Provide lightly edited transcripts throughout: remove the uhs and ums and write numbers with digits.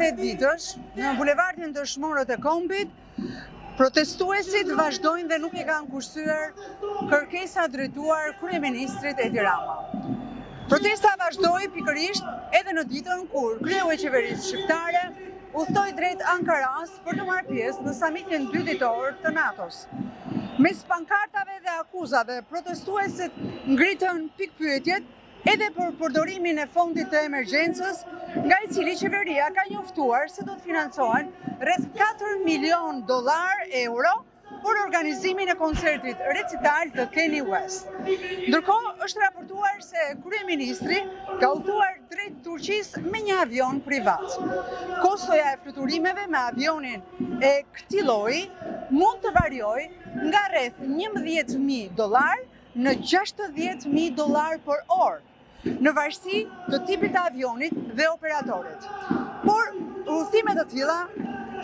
28 ditësh, në bulevardin dëshmorët e Kombit, protestuesit vazhdojnë dhe nuk i kanë kushtyer kërkesa drejtuar kryeministrit Edi Rama. Protesta vazhdoi pikërisht edhe në ditën kur kreu e qeverisë shqiptare udhtoi drejt Ankaras për të marrë pjesë në samitin 2 ditor të NATO-s. Mes pankartave dhe akuzave, protestuesit ngritën pikpyetjet edhe për përdorimin e fondit të emergjencës, nga i cili qeveria ka njoftuar se do të financohen rreth 4 milion dollar euro për organizimin e koncertit recital të Kanye West. Ndërkohë, është raportuar se kryeministri ka udhëtuar drejt Turqisë me një avion privat. Kostoja e fluturimeve me avionin e këtij lloji mund të variojë nga rreth 11.000 dollar në 60.000 dollar për orë, në varësi të tipit të avionit dhe operatorit. Por, udhëtime të tilla,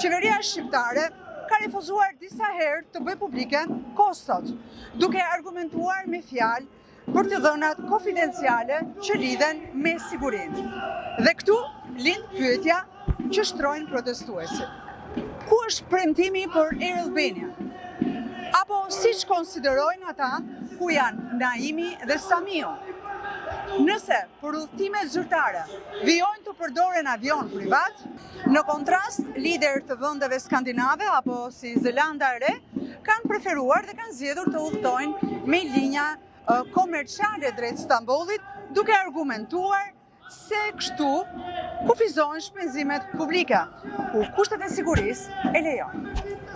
qeveria shqiptare ka refuzuar disa herë të bëjë publike kostot, duke argumentuar me fjalë për të dhënat konfidenciale që lidhen me sigurinë. Dhe këtu lind pyetja që shtrojnë protestuesit. Ku është premtimi për Air Albania? Apo siç konsiderojnë ata ku janë Naimi dhe Samiu? Nëse për udhëtimet zyrtare vijojnë të përdoren avion privat, në kontrast, lider të vendeve skandinave apo si Zelanda e Re kanë preferuar dhe kanë zgjedhur të udhtojnë me linja komerciale drejt Stambollit, duke argumentuar se kështu kufizohen shpenzimet publike, ku kushtet e sigurisë e lejojnë.